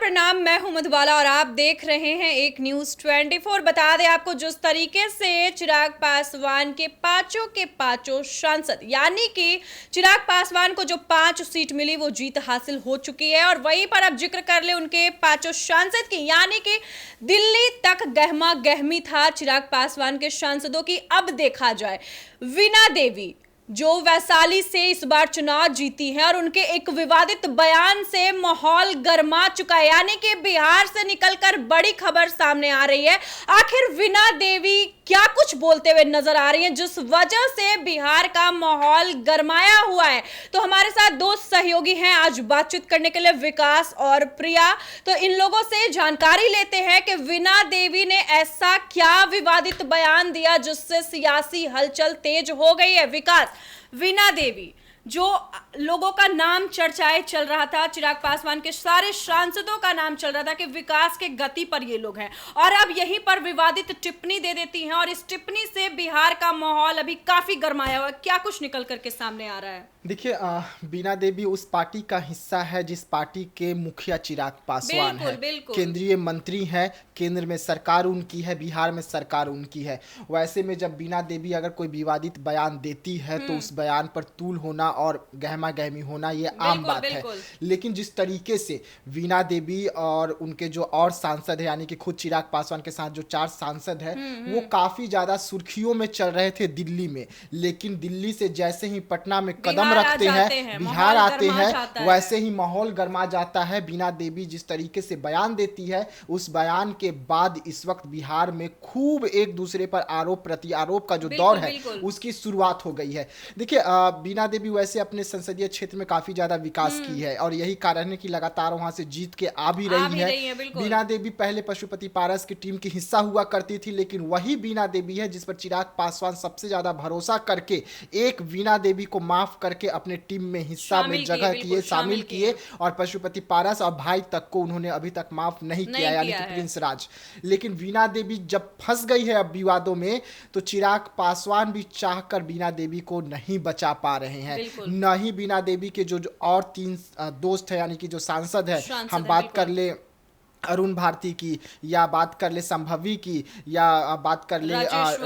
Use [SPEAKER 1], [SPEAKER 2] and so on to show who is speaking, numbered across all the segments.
[SPEAKER 1] प्रणाम। मैं हूं मधुबाला और आप देख रहे हैं एक न्यूज 24। बता दें आपको, जिस तरीके से चिराग पासवान के पांचों सांसद, यानी कि चिराग पासवान को जो 5 सीट मिली वो जीत हासिल हो चुकी है। और वहीं पर अब जिक्र कर ले उनके 5 सांसद की, यानी कि दिल्ली तक गहमा गहमी था चिराग पासवान के सांसदों की। अब देखा जाए, वीणा देवी जो वैशाली से इस बार चुनाव जीती हैं और उनके एक विवादित बयान से माहौल गर्मा चुका है, यानी कि बिहार से निकलकर बड़ी खबर सामने आ रही है। आखिर वीणा देवी क्या कुछ बोलते हुए नजर आ रही हैं जिस वजह से बिहार का माहौल गरमाया हुआ है। तो हमारे साथ 2 सहयोगी हैं आज बातचीत करने के लिए, विकास और प्रिया। तो इन लोगों से जानकारी लेते हैं कि वीणा देवी ने ऐसा क्या विवादित बयान दिया जिससे सियासी हलचल तेज हो गई है। विकास, वीणा देवी जो लोगों का नाम चर्चाएं चल रहा था, चिराग पासवान के सारे सांसदों का नाम चल रहा था कि विकास के गति पर ये लोग हैं, और अब यहीं पर विवादित टिप्पणी दे देती हैं और इस टिप्पणी से बिहार का माहौल अभी काफी गर्माया हुआ है। क्या कुछ निकल करके सामने आ रहा है?
[SPEAKER 2] देखिए, वीणा देवी उस पार्टी का हिस्सा है जिस पार्टी के मुखिया चिराग पासवान है। केंद्रीय मंत्री है, केंद्र में सरकार उनकी है, बिहार में सरकार उनकी है। वैसे में जब वीणा देवी अगर कोई विवादित बयान देती है तो उस बयान पर तूल होना और गहमा गहमी होना ये आम बात है। लेकिन जिस तरीके से वीणा देवी और उनके जो और सांसद है, यानी कि खुद चिराग पासवान के साथ जो 4 सांसद है, वो काफी ज्यादा सुर्खियों में चल रहे थे दिल्ली में। लेकिन दिल्ली से जैसे ही पटना में कदम रखते हैं, बिहार आते हैं, वैसे ही माहौल गर्मा जाता है। वीणा देवी जिस तरीके से बयान देती है, उस बयान के बाद इस वक्त बिहार में खूब एक दूसरे पर आरोप प्रत्यारोप का जो दौर है उसकी शुरुआत हो गई है। देखिए, वीणा देवी वैसे अपने संसदीय क्षेत्र में काफी ज्यादा विकास की है और यही कारण है कि लगातार वहां से जीत के आ भी रही है। वीणा देवी पहले पशुपति पारस की टीम की हिस्सा हुआ करती थी, लेकिन वही वीणा देवी है जिस पर चिराग पासवान सबसे ज्यादा भरोसा करके एक वीणा देवी को माफ करके अपने टीम में हिस्सा में जगह किए, शामिल किए, और पशुपति पारस और भाई तक को उन्होंने अभी तक माफ नहीं किया, यानी कि प्रिंस राज। लेकिन वीणा देवी जब फंस गई है अब विवादों में, तो चिराग पासवान भी चाहकर वीणा देवी को नहीं बचा पा रहे हैं। न ही वीणा देवी के जो और 3 दोस्त है, यानी कि जो सांसद है, हम बात कर ले अरुण भारती की, या बात कर ले संभवी की, या बात कर ले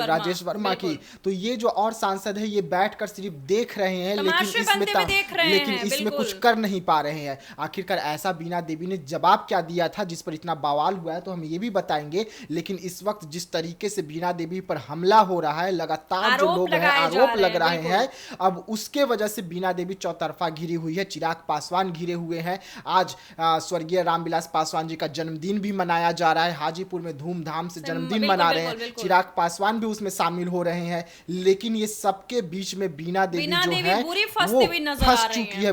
[SPEAKER 2] राजेश वर्मा की, तो ये जो और सांसद है ये बैठकर सिर्फ देख रहे हैं, लेकिन इसमें कुछ कर नहीं पा रहे हैं। आखिरकार ऐसा वीणा देवी ने जवाब क्या दिया था जिस पर इतना बवाल हुआ है, तो हम ये भी बताएंगे। लेकिन इस वक्त जिस तरीके से वीणा देवी पर हमला हो रहा है, लगातार जो लोग हैं आरोप लग रहे हैं, अब उसके वजह से वीणा देवी चौतरफा घिरी हुई है। चिराग पासवान घिरे हुए हैं। आज स्वर्गीय रामविलास पासवान जी का जन्मदिन भी मनाया जा रहा है, हाजीपुर में धूमधाम से जन्मदिन मना रहे हैं, चिराग पासवान भी उसमें शामिल हो रहे हैं। लेकिन ये सबके बीच में वीणा देवी जो है वो फंस चुकी है,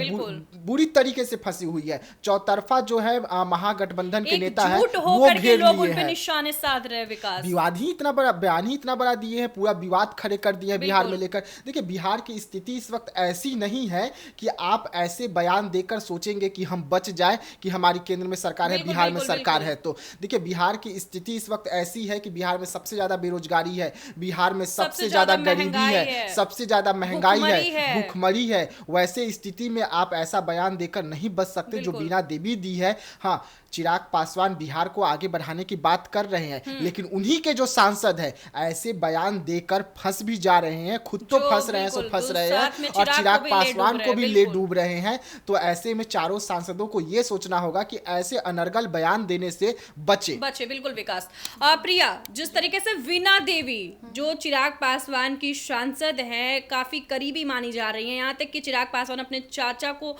[SPEAKER 2] बुरी तरीके से फंसी हुई है। चौतरफा जो है महागठबंधन के नेता है वो घेर लिए हैं,
[SPEAKER 1] निशाने साध रहे। विकास
[SPEAKER 2] विवाद ही इतना बड़ा, बयान ही इतना बड़ा दिए हैं, पूरा विवाद खड़े कर दिए हैं बिहार में लेकर। देखिए, बिहार की स्थिति इस वक्त ऐसी नहीं है कि आप ऐसे बयान देकर सोचेंगे कि हम बच जाए, कि हमारी केंद्र में सरकार है, बिहार में सरकार है। तो देखिए, बिहार की स्थिति इस वक्त ऐसी है कि बिहार में सबसे ज्यादा बेरोजगारी है, बिहार में सबसे ज्यादा गरीबी है, सबसे ज्यादा महंगाई है, भूखमरी है। वैसे स्थिति में आप ऐसा बयान देकर नहीं बच सकते जो वीणा देवी दी है। हाँ, चिराग पासवान बिहार को आगे बढ़ाने की बात कर रहे हैं, लेकिन उन्हीं के जो सांसद हैं ऐसे बयान देकर फंस भी जा रहे हैं, खुद तो फंस रहे हैं, सो फंस रहे हैं, और चिराग पासवान को भी ले डूब रहे हैं। तो ऐसे में चारों सांसदों को यह सोचना होगा कि ऐसे अनर्गल बयान देने से बचे।
[SPEAKER 1] बिल्कुल विकास। प्रिया, जिस तरीके से वीणा देवी जो चिराग पासवान की सांसद है, काफी करीबी मानी जा रही है, यहाँ तक कि चिराग पासवान अपने चाचा को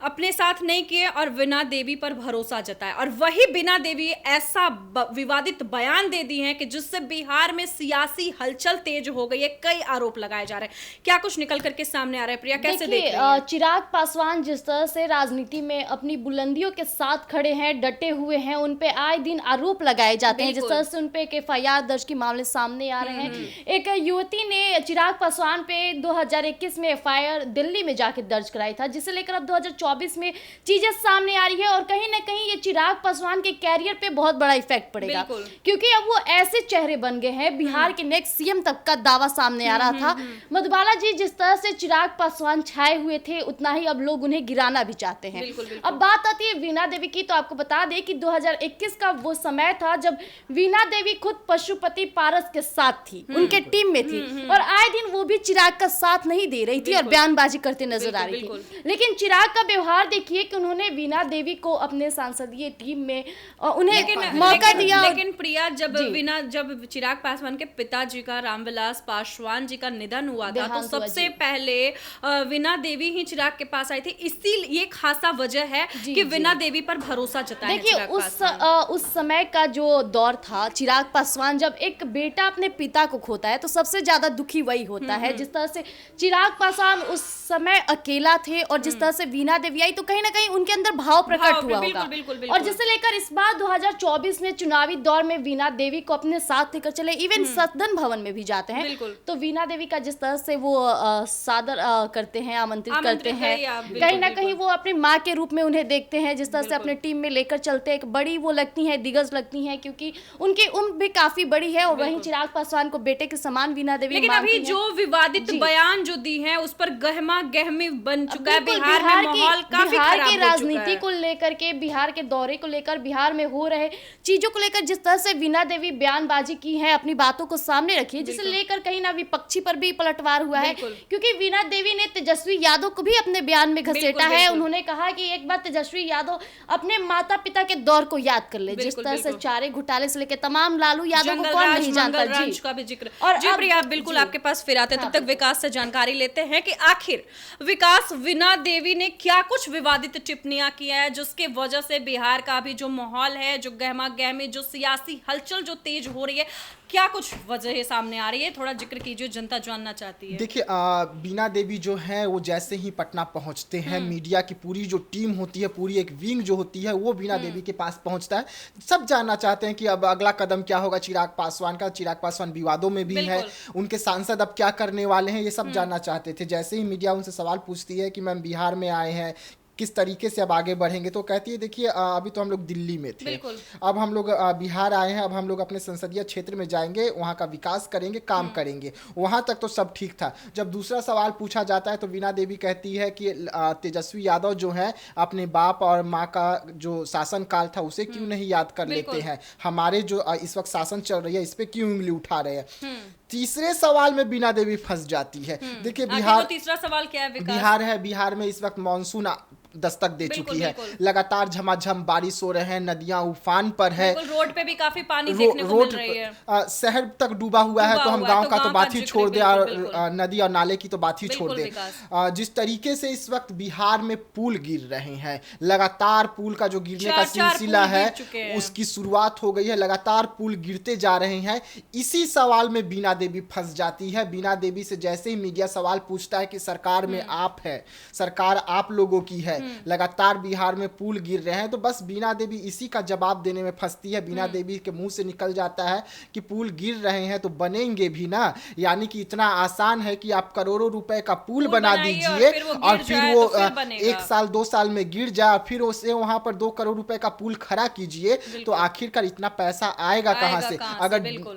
[SPEAKER 1] अपने साथ नहीं किए और वीणा देवी पर भरोसा जताया, और वही वीणा देवी ऐसा विवादित बयान दे दी है कि जिससे बिहार में सियासी हलचल तेज हो गई है, कई आरोप लगाए जा रहे हैं। क्या कुछ निकल करके सामने आ रहा है प्रिया, कैसे देख रही हैं?
[SPEAKER 3] चिराग पासवान जिस तरह से राजनीति में अपनी बुलंदियों के साथ खड़े हैं, डटे हुए हैं, उन पे आए दिन आरोप लगाए जाते हैं, जिस तरह से उन पे एक FIR दर्ज के मामले सामने आ रहे हैं। एक युवती ने चिराग पासवान पे 2021 में FIR दिल्ली में जाकर दर्ज कराई था, जिसे लेकर अब 2024 2024 में चीजें सामने आ रही है और कहीं ना कहीं ये चिराग पासवान के कैरियर पे बहुत बड़ा इफेक्ट पड़ेगा, क्योंकि अब वो ऐसे चेहरे बन गए हैं, बिहार के नेक्स्ट सीएम तक का दावा सामने आ रहा था। मधुबाला जी, जिस तरह से चिराग पासवान छाए हुए थे उतना ही अब लोग उन्हें गिराना भी चाहते हैं। अब बात आती है वीणा देवी की, तो आपको बता दें कि 2021 का वो समय था जब वीणा देवी खुद पशुपति पारस के साथ थी, उनके टीम में थी, और आए दिन वो भी चिराग का साथ नहीं दे रही थी और बयानबाजी करते नजर आ रही थी। लेकिन चिराग का व्यवहार देखिए कि उन्होंने वीणा देवी को अपने संसदीय टीम में उन्हें मौका दिया।
[SPEAKER 1] लेकिन प्रिया, जब चिराग पासवान के पिताजी का रामविलास पासवान जी का निधन हुआ था, तो सबसे पहले वीणा देवी ही चिराग के पास आई थी। इसीलिए ये खासा वजह है कि वीणा देवी पर भरोसा जताया।
[SPEAKER 3] देखिए उस समय का जो दौर था, चिराग पासवान जब एक बेटा अपने पिता को खोता है तो सबसे ज्यादा दुखी वही होता है। जिस तरह से चिराग पासवान उस समय अकेला थे और जिस तरह से वीणा देवी आई, तो कहीं ना कहीं उनके अंदर भाव प्रकट हुआ होगा। और जिसे लेकर इस बार 2024 में चुनावी दौर में वीणा देवी को अपने साथ लेकर चले, इवन सदन भवन में भी जाते हैं, तो वीणा देवी का जिस तरह से वो सादर करते हैं, आमंत्रित करते हैं, कहीं ना कहीं वो अपनी माँ के रूप में उन्हें देखते हैं, जिस तरह से अपने टीम में लेकर चलते हैं, एक बड़ी वो लगती है, दिग्गज लगती हैं, क्योंकि उनकी उम्र भी काफी बड़ी है। और वहीं चिराग पासवान को बेटे के समान वीणा देवी
[SPEAKER 1] लेकिन अभी जो विवादित बयान जो दी है उस पर गहमा गहमी बन चुका है। बिहार में माहौल काफी खराब हो चुका है।
[SPEAKER 3] राजनीति को लेकर के, बिहार के दौरे को लेकर, बिहार में हो रहे चीजों को लेकर जिस तरह से वीणा देवी बयानबाजी की है, अपनी बातों को सामने रखी है, जिसे लेकर कहीं ना विपक्षी पर भी पलटवार हुआ है, क्योंकि वीणा देवी ने तेजस्वी यादव को भी अपने बयान में घसीटा है। उन्होंने कहा कि एक बार तेजस्वी यादव अपने माता पिता के दौर को याद कर ले, जिस तरह से चारे घोटाले से लेकर तमाम लालू यादव को कौन नहीं जानता। जी
[SPEAKER 1] का भी जिक्र। और जी प्रिया, बिल्कुल आपके पास फिर आते, तब तक विकास से जानकारी लेते हैं कि आखिर विकास वीणा देवी ने क्या कुछ विवादित टिप्पणियां की है, जिसके वजह से बिहार का भी जो माहौल है, जो गहमा गहमी, जो सियासी हलचल जो तेज हो रही है, क्या कुछ वजह सामने आ रही है, थोड़ा जिक्र कीजिए, जनता जानना चाहती है।
[SPEAKER 2] देखिए, वीणा देवी जो है वो जैसे ही पटना पहुंचते हैं, मीडिया की पूरी जो टीम होती है, पूरी एक विंग जो होती है, वो वीणा देवी के पास पहुंचता है। सब जानना चाहते हैं कि अब अगला कदम क्या होगा चिराग पासवान का। चिराग पासवान विवादों में भी है, उनके सांसद अब क्या करने वाले हैं, ये सब जानना चाहते थे। जैसे ही मीडिया उनसे सवाल पूछती है कि मैम बिहार में आए हैं, किस तरीके से अब आगे बढ़ेंगे, तो कहती है देखिए अभी तो हम लोग दिल्ली में थे, अब हम लोग बिहार आए हैं, अब हम लोग अपने संसदीय क्षेत्र में जाएंगे, वहाँ का विकास करेंगे, काम करेंगे। वहाँ तक तो सब ठीक था। जब दूसरा सवाल पूछा जाता है तो वीणा देवी कहती है कि तेजस्वी यादव जो है अपने बाप और माँ का जो शासन काल था उसे क्यों नहीं याद कर लेते हैं, हमारे जो इस वक्त शासन चल रही है इस पे क्यों उंगली उठा रहे हैं। तीसरे सवाल में वीणा देवी फंस जाती है। देखिए बिहार,
[SPEAKER 1] तीसरा सवाल क्या है?
[SPEAKER 2] बिहार है, बिहार में इस वक्त मानसून दस्तक दे चुकी है, लगातार झमाझम बारिश हो रहे हैं, नदियां उफान पर है,
[SPEAKER 1] रोड पे भी काफी पानी देखने को मिल रही है,
[SPEAKER 2] शहर तक डूबा हुआ है, तो हम गांव का तो बात ही छोड़ दे और नदी और नाले की तो बात ही छोड़ दे। जिस तरीके से इस वक्त बिहार में पुल गिर रहे हैं, लगातार पुल का जो गिरने का सिलसिला है उसकी शुरुआत हो गई है, लगातार पुल गिरते जा रहे हैं। इसी सवाल में वीणा देवी फंस जाती है। वीणा देवी से जैसे ही मीडिया सवाल पूछता है कि सरकार में आप है, सरकार आप लोगों की है, लगातार बिहार में पुल गिर रहे हैं, तो बस वीणा देवी इसी का जवाब देने में फंसती है। वीणा देवी के मुंह से निकल जाता है कि पुल गिर रहे हैं तो बनेंगे भी ना, यानी कि इतना आसान है कि आप करोड़ों रुपए का पुल बना दीजिए और फिर वो 1 साल 2 साल में गिर जाए, फिर उसे वहां पर 2 करोड़ रुपए का पुल खड़ा कीजिए, तो आखिरकार इतना पैसा आएगा कहां से?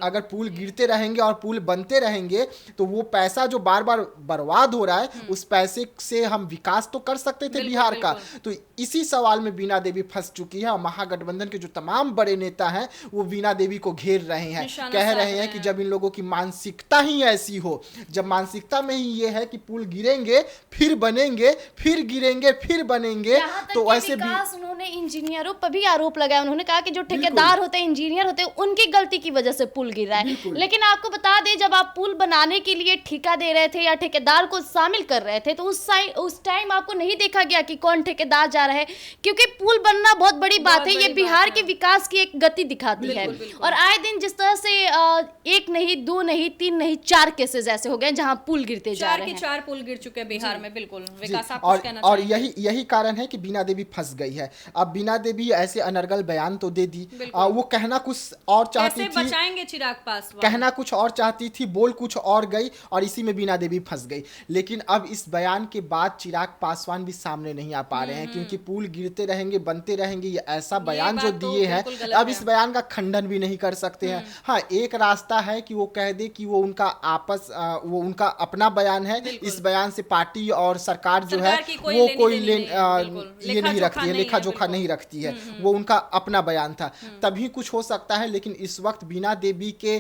[SPEAKER 2] अगर पुल गिरते रहेंगे और पुल बनते रहेंगे तो वो पैसा जो बार बार बर्बाद हो रहा है, उस पैसे से हम विकास तो कर सकते थे बिहार का। तो इसी सवाल में वीणा देवी फंस चुकी है और महागठबंधन के जो तमाम बड़े नेता हैं वो वीणा देवी को घेर रहे हैं, कह रहे हैं कि जब इन लोगों की मानसिकता ही ऐसी हो, जब मानसिकता में ही ये है कि पुल गिरेंगे फिर बनेंगे, फिर गिरेंगे फिर बनेंगे, तो ऐसे भी
[SPEAKER 3] उन्होंने इंजीनियरों पर भी आरोप लगाया। उन्होंने कहा कि जो ठेकेदार होते हैं, इंजीनियर होते हैं, उनकी गलती की वजह से पुल गिर रहा है। लेकिन आपको बता दें, जब आप पुल बनाने के लिए ठेका दे रहे थे या ठेकेदार को शामिल कर रहे थे, तो उस टाइम आपको नहीं देखा गया कि कौन ठेकेदार जा रहा है, क्योंकि पुल बनना बहुत बड़ी बात है, ये बिहार के विकास की एक गति दिखाती है। और आए दिन जिस तरह से 1 नहीं 2 नहीं 3 नहीं 4 केसेस ऐसे हो गए जहां पुल गिरते जा रहे हैं।
[SPEAKER 1] 4 पुल गिर चुके हैं बिहार में। बिल्कुल विकास, आप
[SPEAKER 2] कुछ कहना चाहेंगे? और यही कारण है कि वीणा देवी फंस गई है। अब वीणा देवी ऐसे अनर्गल बयान तो दे दी, वो कहना कुछ और चाहती थी,
[SPEAKER 1] बचाएंगे चिराग पासवान,
[SPEAKER 2] कहना कुछ और चाहती थी, बोल कुछ और गई, और इसी में वीणा देवी फंस गई। लेकिन अब इस बयान के बाद चिराग पासवान भी सामने नहीं आ पा रहे हैं, क्योंकि पुल गिरते रहेंगे, बनते रहेंगे, ये ऐसा बयान जो दिए हैं, अब इस बयान का खंडन भी नहीं कर सकते हैं। हाँ, एक रास्ता है कि वो कह दे कि वो उनका वो उनका अपना बयान है, इस बयान से पार्टी और सरकार जो है वो कोई ये नहीं रखती है, लेखा जोखा नहीं रखती है, वो उनका अपना बयान था, तभी कुछ हो सकता है। लेकिन इस वक्त बीना देवी के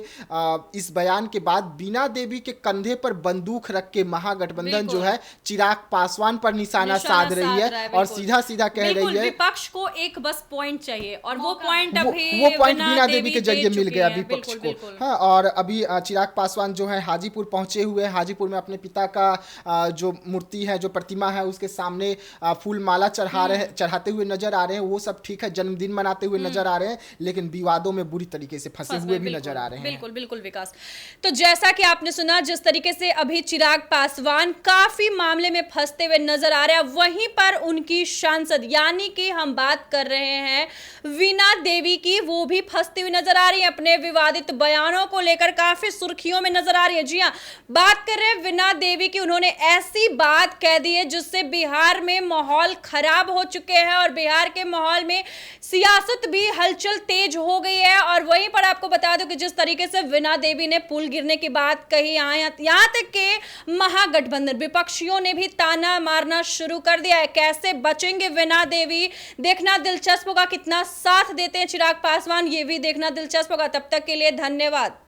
[SPEAKER 2] इस बयान के बाद बीना देवी के कंधे पर बंदूक रख के महागठबंधन जो है चिराग पासवान पर निशाना साध रही है और सीधा सीधा कह रही है
[SPEAKER 1] विपक्ष को एक बस पॉइंट चाहिए, और वो पॉइंट अभी
[SPEAKER 2] वो पॉइंट बीना देवी के जरिए मिल गया विपक्ष को। हाँ, और अभी चिराग पासवान जो है हाजीपुर पहुंचे हुए हैं, हाजीपुर में अपने पिता का जो मूर्ति है, जो प्रतिमा है, उसके सामने फूल माला चढ़ाते हुए नजर आ रहे हैं। वो सब ठीक है, जन्मदिन मनाते हुए नजर आ रहे हैं, लेकिन विवादों में बुरी तरीके से फंसे हुए भी नजर आ रहे हैं।
[SPEAKER 1] बिल्कुल बिल्कुल विकास, तो जैसा कि आपने सुना, जिस तरीके से अभी चिराग पासवान काफी मामले में फंसते हुए नजर आ रहे हैं, वहीं पर उनकी सांसद यानी कि हम बात कर रहे हैं वीणा देवी की, वो भी फंसती हुई नजर आ रही है, अपने विवादित बयानों को लेकर काफी सुर्खियों में नजर आ रही है। जी हाँ, बात कर रहे हैं वीणा देवी की, उन्होंने ऐसी बात कह दी है जिससे बिहार में माहौल खराब हो चुके हैं और बिहार के माहौल में सियासत भी हलचल तेज हो गई है। और वहीं पर आपको बता दूं कि जिस तरीके से वीणा देवी ने पुल गिरने की बात कही, यहाँ तक के महागठबंधन विपक्षियों ने भी ताना मारना शुरू कर दिया है। कैसे बचेंगे वीणा देवी, देखना दिलचस्प होगा, कितना साथ देते हैं चिराग पासवान, ये भी देखना दिलचस्प होगा। तब तक के लिए धन्यवाद।